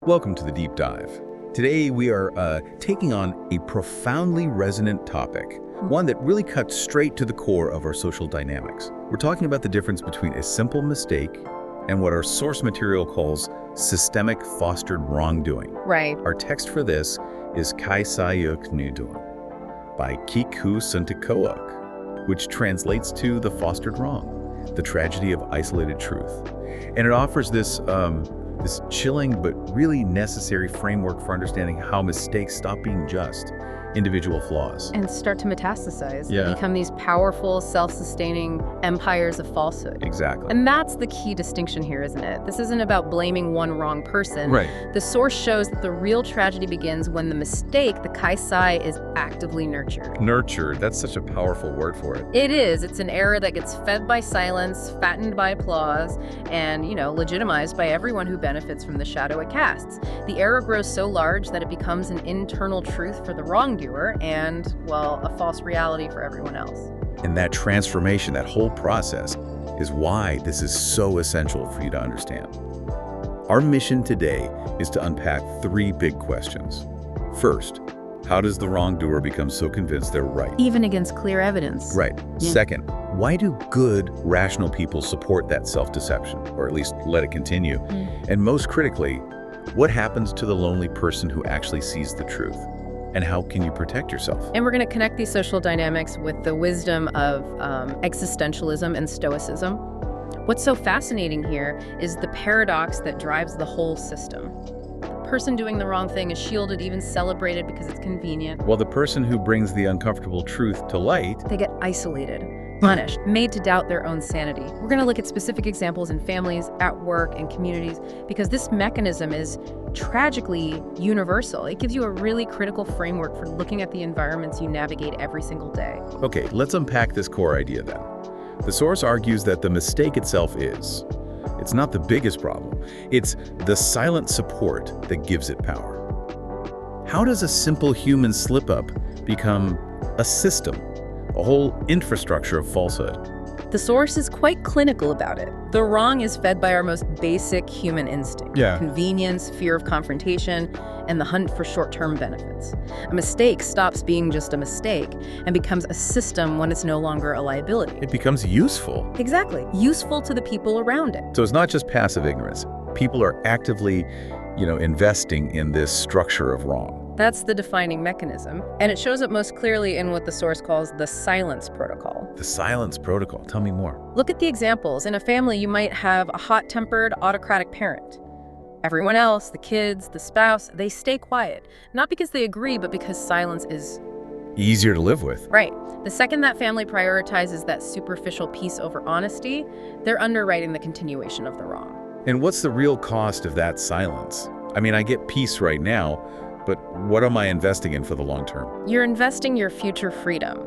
Welcome to the Deep Dive. Today we are taking on a profoundly resonant topic, one that really cuts straight to the core of our social dynamics. We're talking about the difference between a simple mistake and what our source material calls systemic fostered wrongdoing. Right. Our text for this is Kai Sayuk Nudun by Kiku Suntikook, which translates to the fostered wrong, the tragedy of isolated truth. And it offers this chilling but really necessary framework for understanding how mistakes stop being just individual flaws And start to metastasize. Yeah. Become these powerful, self-sustaining empires of falsehood. Exactly. And that's the key distinction here, isn't it? This isn't about blaming one wrong person. Right. The source shows that the real tragedy begins when the mistake, the kaisai, is actively nurtured. Nurtured, that's such a powerful word for it. It is. It's an error that gets fed by silence, fattened by applause, and, legitimized by everyone who benefits from the shadow it casts. The error grows so large that it becomes an internal truth for the wrongdoer and, a false reality for everyone else. And that transformation, that whole process, is why this is so essential for you to understand. Our mission today is to unpack three big questions. First, how does the wrongdoer become so convinced they're right? Even against clear evidence. Right. Yeah. Second, why do good, rational people support that self-deception, or at least let it continue? And most critically, what happens to the lonely person who actually sees the truth? And how can you protect yourself? And we're going to connect these social dynamics with the wisdom of existentialism and Stoicism. What's so fascinating here is the paradox that drives the whole system. The person doing the wrong thing is shielded, even celebrated because it's convenient. While the person who brings the uncomfortable truth to light, They get isolated, punished, made to doubt their own sanity. We're going to look at specific examples in families, at work, and communities, because this mechanism is tragically universal. It gives you a really critical framework for looking at the environments you navigate every single day. Okay, let's unpack this core idea then. The source argues that the mistake itself it's not the biggest problem. It's the silent support that gives it power. How does a simple human slip-up become a system, a whole infrastructure of falsehood? The source is quite clinical about it. The wrong is fed by our most basic human instinct. Yeah. Convenience, fear of confrontation, and the hunt for short-term benefits. A mistake stops being just a mistake and becomes a system when it's no longer a liability. It becomes useful. Exactly. Useful to the people around it. So it's not just passive ignorance. People are actively, investing in this structure of wrong. That's the defining mechanism. And it shows up most clearly in what the source calls the silence protocol. The silence protocol. Tell me more. Look at the examples. In a family, you might have a hot-tempered, autocratic parent. Everyone else, the kids, the spouse, they stay quiet. Not because they agree, but because silence is Easier to live with. right. The second that family prioritizes that superficial peace over honesty, they're underwriting the continuation of the wrong. And what's the real cost of that silence? I mean, I get peace right now, but what am I investing in for the long term? You're investing your future freedom.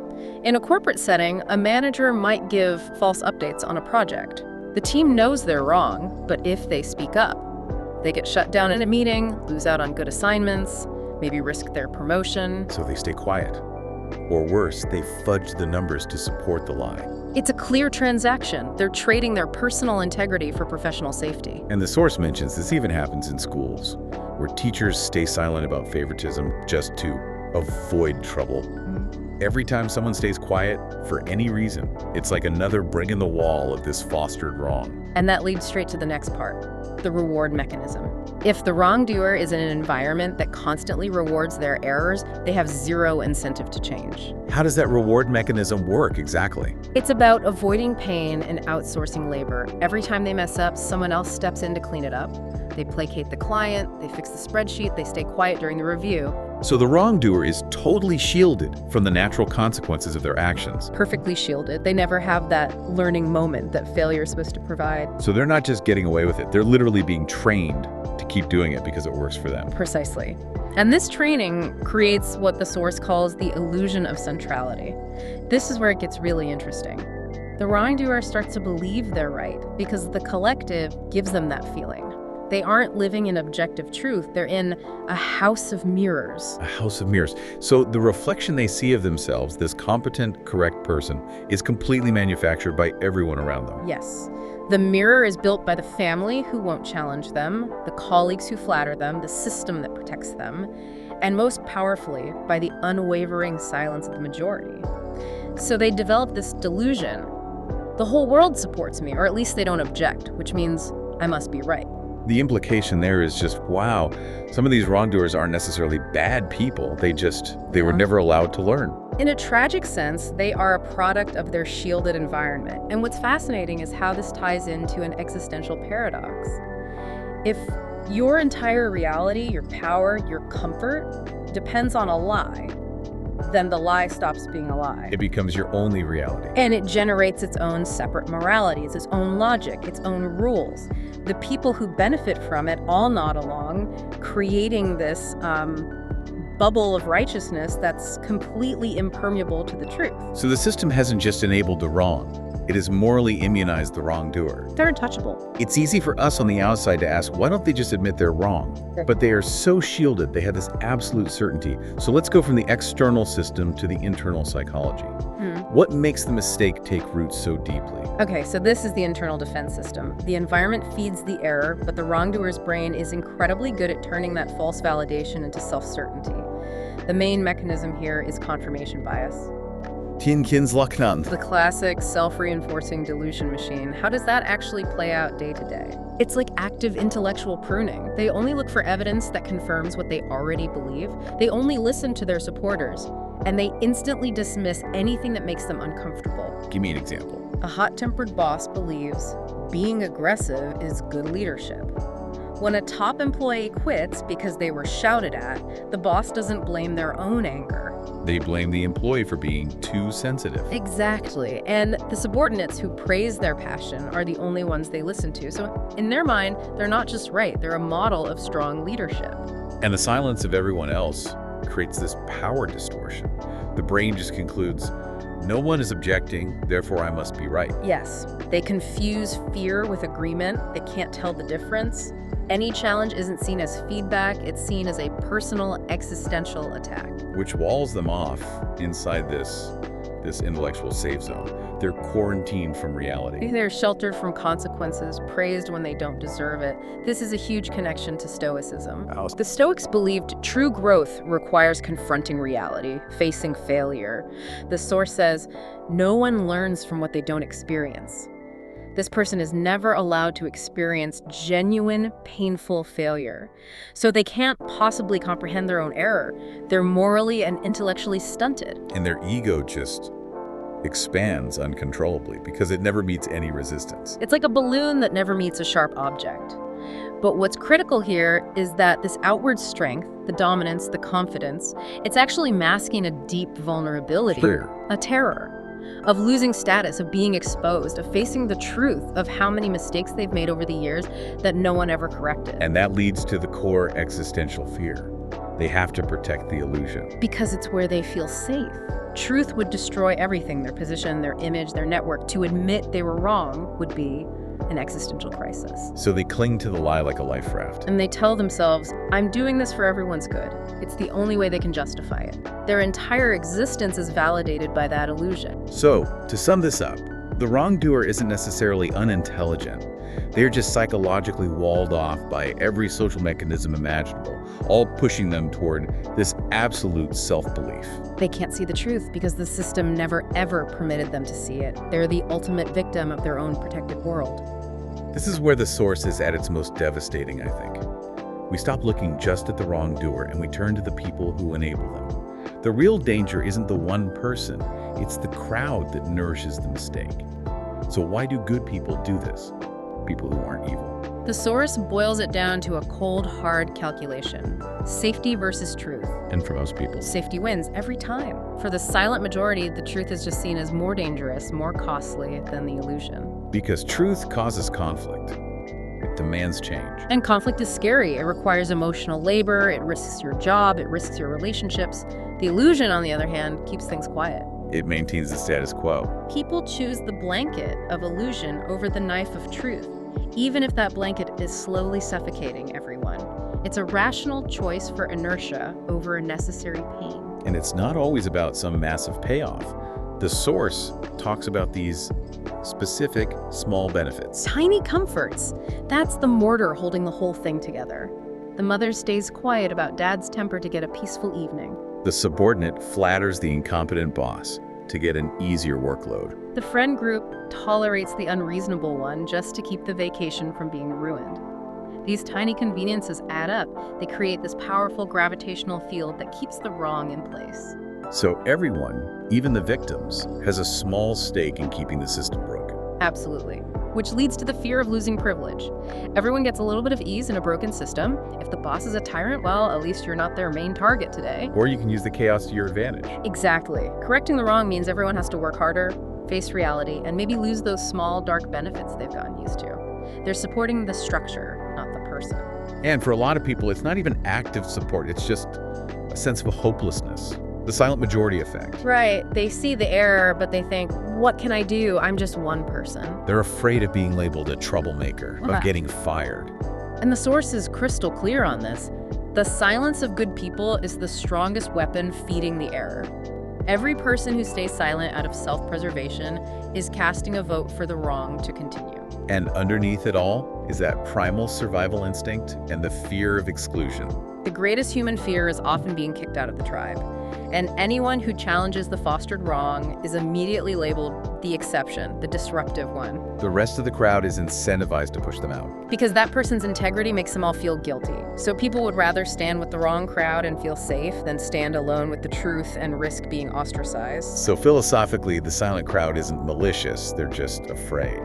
In a corporate setting, a manager might give false updates on a project. The team knows they're wrong, but if they speak up, they get shut down in a meeting, lose out on good assignments, maybe risk their promotion. So they stay quiet. Or worse, they fudge the numbers to support the lie. It's a clear transaction. They're trading their personal integrity for professional safety. And the source mentions this even happens in schools, where teachers stay silent about favoritism just to avoid trouble. Every time someone stays quiet, for any reason, it's like another brick in the wall of this fostered wrong. And that leads straight to the next part, the reward mechanism. If the wrongdoer is in an environment that constantly rewards their errors, they have zero incentive to change. How does that reward mechanism work exactly? It's about avoiding pain and outsourcing labor. Every time they mess up, someone else steps in to clean it up. They placate the client, they fix the spreadsheet, they stay quiet during the review. So the wrongdoer is totally shielded from the natural consequences of their actions. Perfectly shielded. They never have that learning moment that failure is supposed to provide. So they're not just getting away with it, they're literally being trained to keep doing it because it works for them. Precisely. And this training creates what the source calls the illusion of centrality. This is where it gets really interesting. The wrongdoer starts to believe they're right because the collective gives them that feeling. They aren't living in objective truth. They're in a house of mirrors. A house of mirrors. So the reflection they see of themselves, this competent, correct person, is completely manufactured by everyone around them. Yes. The mirror is built by the family who won't challenge them, the colleagues who flatter them, the system that protects them, and most powerfully, by the unwavering silence of the majority. So they develop this delusion. The whole world supports me, or at least they don't object, which means I must be right. The implication there is just, wow, some of these wrongdoers aren't necessarily bad people. They were never allowed to learn. In a tragic sense, they are a product of their shielded environment. And what's fascinating is how this ties into an existential paradox. If your entire reality, your power, your comfort depends on a lie, then the lie stops being a lie. It becomes your only reality. And it generates its own separate moralities, its own logic, its own rules. The people who benefit from it all nod along, creating this bubble of righteousness that's completely impermeable to the truth. So the system hasn't just enabled the wrong. It has morally immunized the wrongdoer. They're untouchable. It's easy for us on the outside to ask, why don't they just admit they're wrong? But they are so shielded, they have this absolute certainty. So let's go from the external system to the internal psychology. What makes the mistake take root so deeply? Okay, so this is the internal defense system. The environment feeds the error, but the wrongdoer's brain is incredibly good at turning that false validation into self-certainty. The main mechanism here is confirmation bias. The classic self-reinforcing delusion machine. How does that actually play out day to day? It's like active intellectual pruning. They only look for evidence that confirms what they already believe. They only listen to their supporters, and they instantly dismiss anything that makes them uncomfortable. Give me an example. A hot-tempered boss believes being aggressive is good leadership. When a top employee quits because they were shouted at, the boss doesn't blame their own anger. They blame the employee for being too sensitive. Exactly. And the subordinates who praise their passion are the only ones they listen to. So in their mind, they're not just right, they're a model of strong leadership. And the silence of everyone else creates this power distortion. The brain just concludes, no one is objecting, therefore I must be right. Yes, they confuse fear with agreement. They can't tell the difference. Any challenge isn't seen as feedback, it's seen as a personal existential attack. Which walls them off inside this intellectual safe zone. They're quarantined from reality. They're sheltered from consequences, praised when they don't deserve it. This is a huge connection to Stoicism. The Stoics believed true growth requires confronting reality, facing failure. The source says, no one learns from what they don't experience. This person is never allowed to experience genuine, painful failure. So they can't possibly comprehend their own error. They're morally and intellectually stunted. And their ego just expands uncontrollably because it never meets any resistance. It's like a balloon that never meets a sharp object. But what's critical here is that this outward strength, the dominance, the confidence, it's actually masking a deep vulnerability, a terror. Of losing status, of being exposed, of facing the truth of how many mistakes they've made over the years that no one ever corrected. And that leads to the core existential fear. They have to protect the illusion. Because it's where they feel safe. Truth would destroy everything, their position, their image, their network. To admit they were wrong would be an existential crisis. So they cling to the lie like a life raft. And they tell themselves, I'm doing this for everyone's good. It's the only way they can justify it. Their entire existence is validated by that illusion. So, to sum this up, the wrongdoer isn't necessarily unintelligent. They're just psychologically walled off by every social mechanism imaginable, all pushing them toward this absolute self-belief. They can't see the truth because the system never ever permitted them to see it. They're the ultimate victim of their own protected world. This is where the source is at its most devastating, I think. We stop looking just at the wrongdoer and we turn to the people who enable them. The real danger isn't the one person, it's the crowd that nourishes the mistake. So why do good people do this? People who aren't evil. The source boils it down to a cold, hard calculation. Safety versus truth. And for most people, safety wins every time. For the silent majority, the truth is just seen as more dangerous, more costly than the illusion. Because truth causes conflict. It demands change. And conflict is scary. It requires emotional labor, it risks your job, it risks your relationships. The illusion, on the other hand, keeps things quiet. It maintains the status quo. People choose the blanket of illusion over the knife of truth, even if that blanket is slowly suffocating everyone. It's a rational choice for inertia over a necessary pain. And it's not always about some massive payoff. The source talks about these specific small benefits. Tiny comforts. That's the mortar holding the whole thing together. The mother stays quiet about dad's temper to get a peaceful evening. The subordinate flatters the incompetent boss to get an easier workload. The friend group tolerates the unreasonable one just to keep the vacation from being ruined. These tiny conveniences add up. They create this powerful gravitational field that keeps the wrong in place. So everyone, even the victims, has a small stake in keeping the system broken. Absolutely. Which leads to the fear of losing privilege. Everyone gets a little bit of ease in a broken system. If the boss is a tyrant, well, at least you're not their main target today. Or you can use the chaos to your advantage. Exactly. Correcting the wrong means everyone has to work harder, face reality, and maybe lose those small, dark benefits they've gotten used to. They're supporting the structure, not the person. And for a lot of people, it's not even active support. It's just a sense of hopelessness. The silent majority effect. Right. They see the error, but they think, what can I do? I'm just one person. They're afraid of being labeled a troublemaker, of getting fired. And the source is crystal clear on this. The silence of good people is the strongest weapon feeding the error. Every person who stays silent out of self-preservation is casting a vote for the wrong to continue. And underneath it all is that primal survival instinct and the fear of exclusion. The greatest human fear is often being kicked out of the tribe. And anyone who challenges the fostered wrong is immediately labeled the exception, the disruptive one. The rest of the crowd is incentivized to push them out. Because that person's integrity makes them all feel guilty. So people would rather stand with the wrong crowd and feel safe than stand alone with the truth and risk being ostracized. So philosophically, the silent crowd isn't malicious, they're just afraid.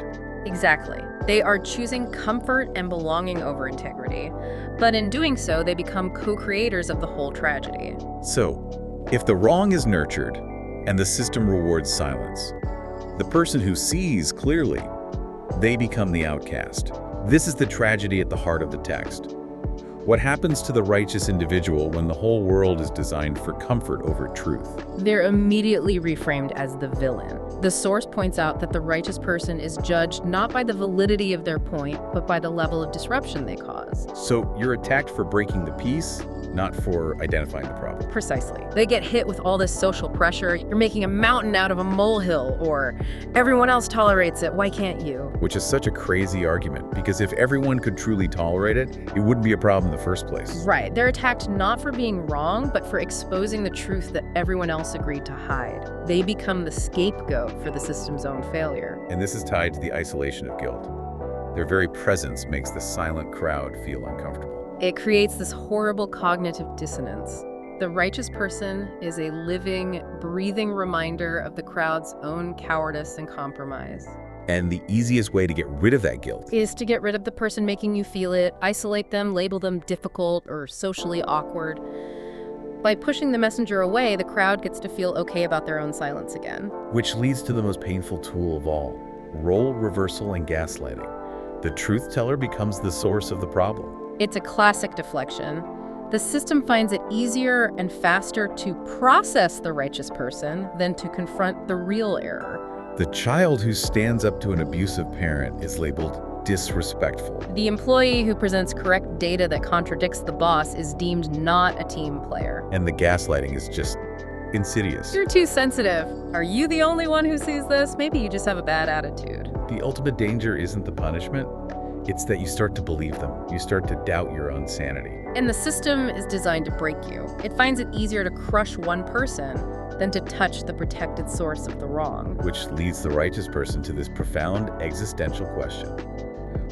Exactly. They are choosing comfort and belonging over integrity. But in doing so, they become co-creators of the whole tragedy. So, if the wrong is nurtured and the system rewards silence, the person who sees clearly, they become the outcast. This is the tragedy at the heart of the text. What happens to the righteous individual when the whole world is designed for comfort over truth? They're immediately reframed as the villain. The source points out that the righteous person is judged not by the validity of their point, but by the level of disruption they cause. So you're attacked for breaking the peace, not for identifying the problem. Precisely. They get hit with all this social pressure. You're making a mountain out of a molehill, or everyone else tolerates it, why can't you? Which is such a crazy argument, because if everyone could truly tolerate it, it wouldn't be a problem in the first place. Right. They're attacked not for being wrong, but for exposing the truth that everyone else agreed to hide. They become the scapegoat for the system's own failure. And this is tied to the isolation of guilt. Their very presence makes the silent crowd feel uncomfortable. It creates this horrible cognitive dissonance. The righteous person is a living, breathing reminder of the crowd's own cowardice and compromise. And the easiest way to get rid of that guilt is to get rid of the person making you feel it, isolate them, label them difficult or socially awkward. By pushing the messenger away, the crowd gets to feel okay about their own silence again. Which leads to the most painful tool of all, role reversal and gaslighting. The truth teller becomes the source of the problem. It's a classic deflection. The system finds it easier and faster to process the righteous person than to confront the real error. The child who stands up to an abusive parent is labeled disrespectful. The employee who presents correct data that contradicts the boss is deemed not a team player. And the gaslighting is just insidious. You're too sensitive. Are you the only one who sees this? Maybe you just have a bad attitude. The ultimate danger isn't the punishment. It's that you start to believe them. You start to doubt your own sanity. And the system is designed to break you. It finds it easier to crush one person than to touch the protected source of the wrong. Which leads the righteous person to this profound existential question.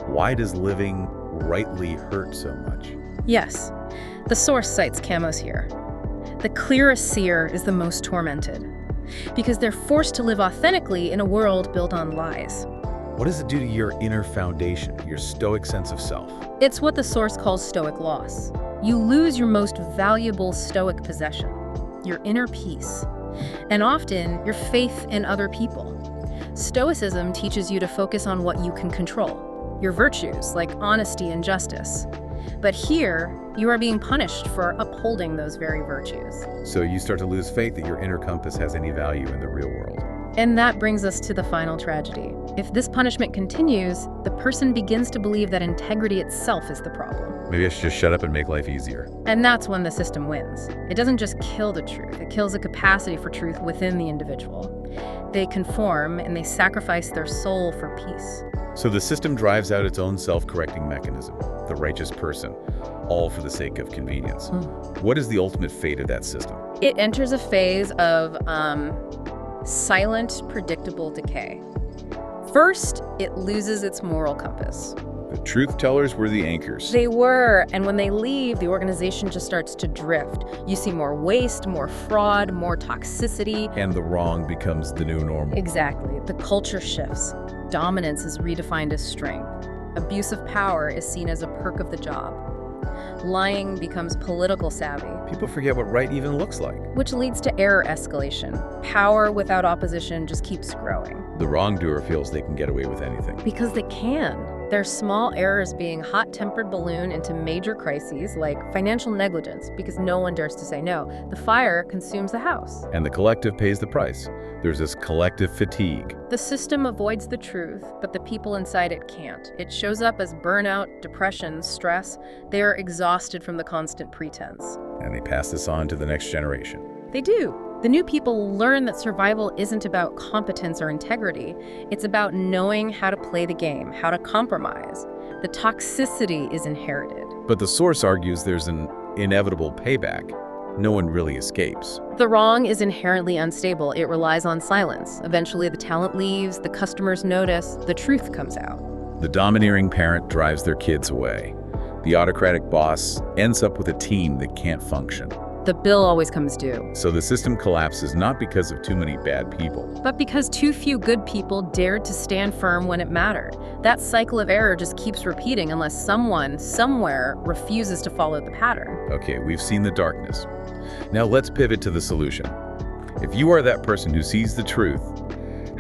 Why does living rightly hurt so much? Yes, the source cites Camos here. The clearest seer is the most tormented, because they're forced to live authentically in a world built on lies. What does it do to your inner foundation, your stoic sense of self? It's what the source calls stoic loss. You lose your most valuable stoic possession, your inner peace, and often your faith in other people. Stoicism teaches you to focus on what you can control, your virtues like honesty and justice. But here, you are being punished for upholding those very virtues. So you start to lose faith that your inner compass has any value in the real world. And that brings us to the final tragedy. If this punishment continues, the person begins to believe that integrity itself is the problem. Maybe I should just shut up and make life easier. And that's when the system wins. It doesn't just kill the truth, it kills the capacity for truth within the individual. They conform and they sacrifice their soul for peace. So the system drives out its own self-correcting mechanism, the righteous person, all for the sake of convenience. What is the ultimate fate of that system? It enters a phase of silent, predictable decay. First, it loses its moral compass. The truth tellers were the anchors. They were, and when they leave, the organization just starts to drift. You see more waste, more fraud, more toxicity. And the wrong becomes the new normal. Exactly. The culture shifts. Dominance is redefined as strength. Abuse of power is seen as a perk of the job. Lying becomes political savvy, People forget what right even looks like. which leads to error escalation. Power without opposition just keeps growing. The wrongdoer feels they can get away with anything. Because they can. Their small errors being hot-tempered balloon into major crises like financial negligence because no one dares to say no. The fire consumes the house. And the collective pays the price. There's this collective fatigue. The system avoids the truth, but the people inside it can't. It shows up as burnout, depression, stress. They are exhausted from the constant pretense. And they pass this on to the next generation. They do. The new people learn that survival isn't about competence or integrity. It's about knowing how to play the game, how to compromise. The toxicity is inherited. But the source argues there's an inevitable payback. No one really escapes. The wrong is inherently unstable. It relies on silence. Eventually, the talent leaves, the customers notice, the truth comes out. The domineering parent drives their kids away. The autocratic boss ends up with a team that can't function. The bill always comes due. So the system collapses not because of too many bad people. But because too few good people dared to stand firm when it mattered. That cycle of error just keeps repeating unless someone, somewhere, refuses to follow the pattern. Okay, we've seen the darkness. Now let's pivot to the solution. If you are that person who sees the truth,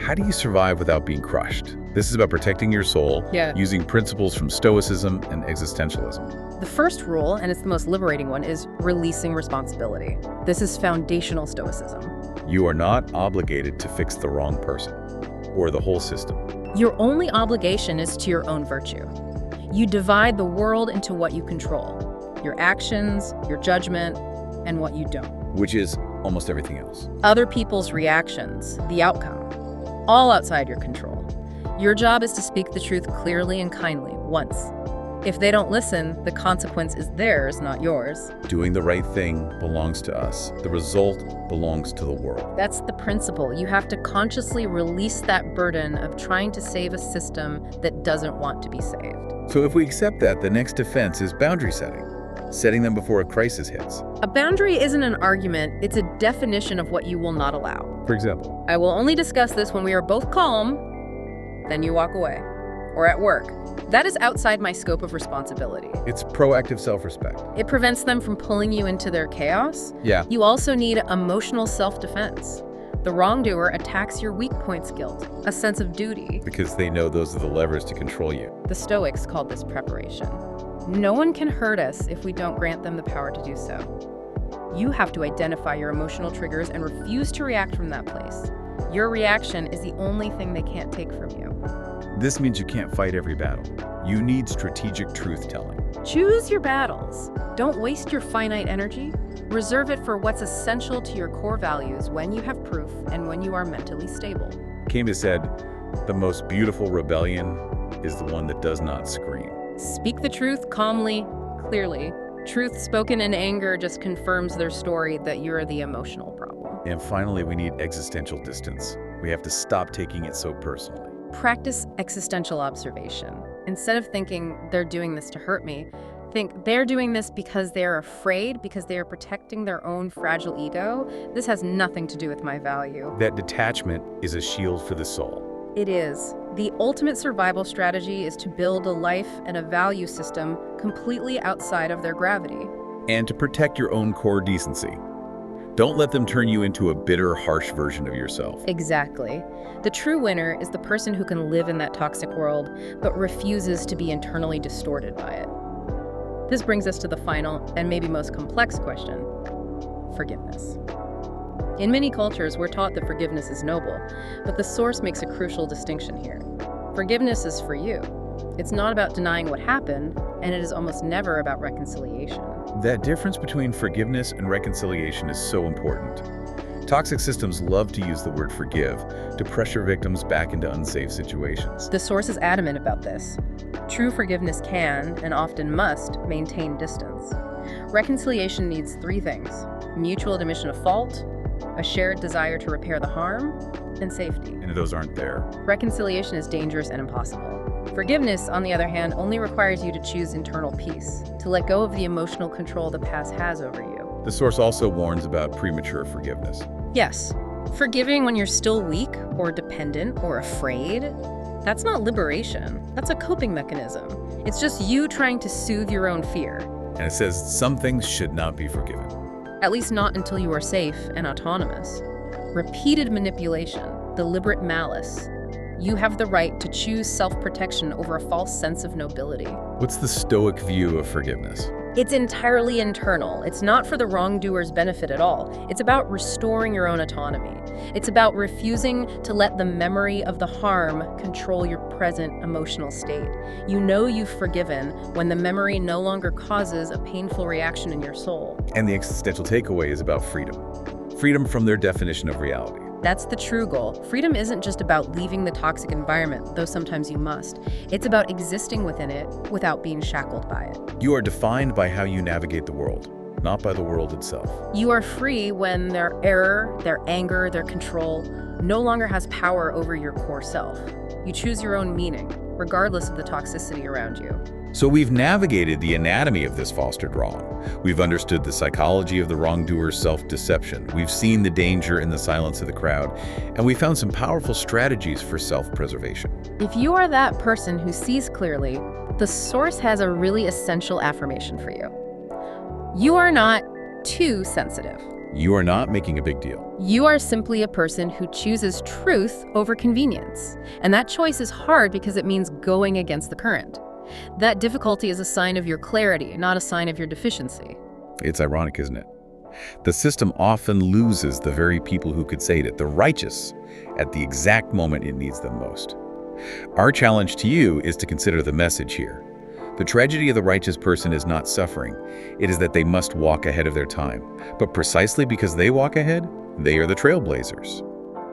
how do you survive without being crushed? This is about protecting your soul, using principles from Stoicism and Existentialism. The first rule, and it's the most liberating one, is releasing responsibility. This is foundational Stoicism. You are not obligated to fix the wrong person or the whole system. Your only obligation is to your own virtue. You divide the world into what you control, your actions, your judgment, and what you don't. Which is almost everything else. Other people's reactions, the outcome, all outside your control. Your job is to speak the truth clearly and kindly, once. If they don't listen, the consequence is theirs, not yours. Doing the right thing belongs to us. The result belongs to the world. That's the principle. You have to consciously release that burden of trying to save a system that doesn't want to be saved. So if we accept that, the next defense is boundary setting them before a crisis hits. A boundary isn't an argument, it's a definition of what you will not allow. For example, I will only discuss this when we are both calm, then you walk away. Or at work. That is outside my scope of responsibility. it's proactive self-respect. It prevents them from pulling you into their chaos. Yeah. You also need emotional self-defense. The wrongdoer attacks your weak points guilt, a sense of duty. Because they know those are the levers to control you. The Stoics called this preparation. No one can hurt us if we don't grant them the power to do so. You have to identify your emotional triggers and refuse to react from that place. Your reaction is the only thing they can't take from you. This means you can't fight every battle. You need strategic truth-telling. Choose your battles. Don't waste your finite energy. Reserve it for what's essential to your core values when you have proof and when you are mentally stable. Camus said, the most beautiful rebellion is the one that does not scream. Speak the truth calmly, clearly. Truth spoken in anger just confirms their story that you're the emotional problem. And finally, we need existential distance. We have to stop taking it so personally. Practice existential observation. Instead of thinking they're doing this to hurt me, think they're doing this because they're afraid, because they are protecting their own fragile ego. This has nothing to do with my value. That detachment is a shield for the soul. It is. The ultimate survival strategy is to build a life and a value system completely outside of their gravity. And to protect your own core decency. Don't let them turn you into a bitter, harsh version of yourself. Exactly. The true winner is the person who can live in that toxic world, but refuses to be internally distorted by it. This brings us to the final and maybe most complex question: forgiveness. In many cultures, we're taught that forgiveness is noble, but the source makes a crucial distinction here. Forgiveness is for you. It's not about denying what happened, and it is almost never about reconciliation. That difference between forgiveness and reconciliation is so important. Toxic systems love to use the word forgive to pressure victims back into unsafe situations. The source is adamant about this. True forgiveness can, and often must, maintain distance. Reconciliation needs three things: mutual admission of fault, a shared desire to repair the harm, and safety. And if those aren't there, Reconciliation is dangerous and impossible. Forgiveness, on the other hand, only requires you to choose internal peace, to let go of the emotional control the past has over you. the source also warns about premature forgiveness. Yes, forgiving when you're still weak or dependent or afraid, that's not liberation. That's a coping mechanism. It's just you trying to soothe your own fear. And it says some things should not be forgiven. At least not until you are safe and autonomous. Repeated manipulation, deliberate malice. You have the right to choose self-protection over a false sense of nobility. What's the Stoic view of forgiveness? It's entirely internal. It's not for the wrongdoer's benefit at all. It's about restoring your own autonomy. It's about refusing to let the memory of the harm control your present emotional state. You know you've forgiven when the memory no longer causes a painful reaction in your soul. And the existential takeaway is about freedom. Freedom from their definition of reality. That's the true goal. Freedom isn't just about leaving the toxic environment, though sometimes you must. It's about existing within it without being shackled by it. You are defined by how you navigate the world, not by the world itself. You are free when their error, their anger, their control no longer has power over your core self. You choose your own meaning, regardless of the toxicity around you. So we've navigated the anatomy of this fostered wrong. We've understood the psychology of the wrongdoer's self-deception. We've seen the danger in the silence of the crowd, and we found some powerful strategies for self-preservation. If you are that person who sees clearly, the source has a really essential affirmation for you. You are not too sensitive. You are not making a big deal. You are simply a person who chooses truth over convenience. And that choice is hard because it means going against the current. That difficulty is a sign of your clarity, not a sign of your deficiency. It's ironic, isn't it? The system often loses the very people who could save it, the righteous, at the exact moment it needs them most. Our challenge to you is to consider the message here. The tragedy of the righteous person is not suffering. It is that they must walk ahead of their time. But precisely because they walk ahead, they are the trailblazers.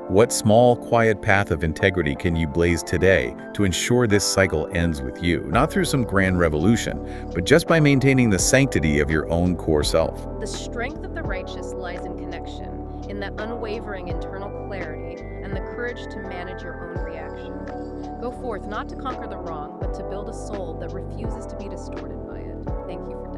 What small, quiet path of integrity can you blaze today to ensure this cycle ends with you? Not through some grand revolution, but just by maintaining the sanctity of your own core self. The strength of the righteous lies in connection, in that unwavering internal clarity and the courage to manage your own reaction. Go forth not to conquer the wrong, but to build a soul that refuses to be distorted by it. Thank you for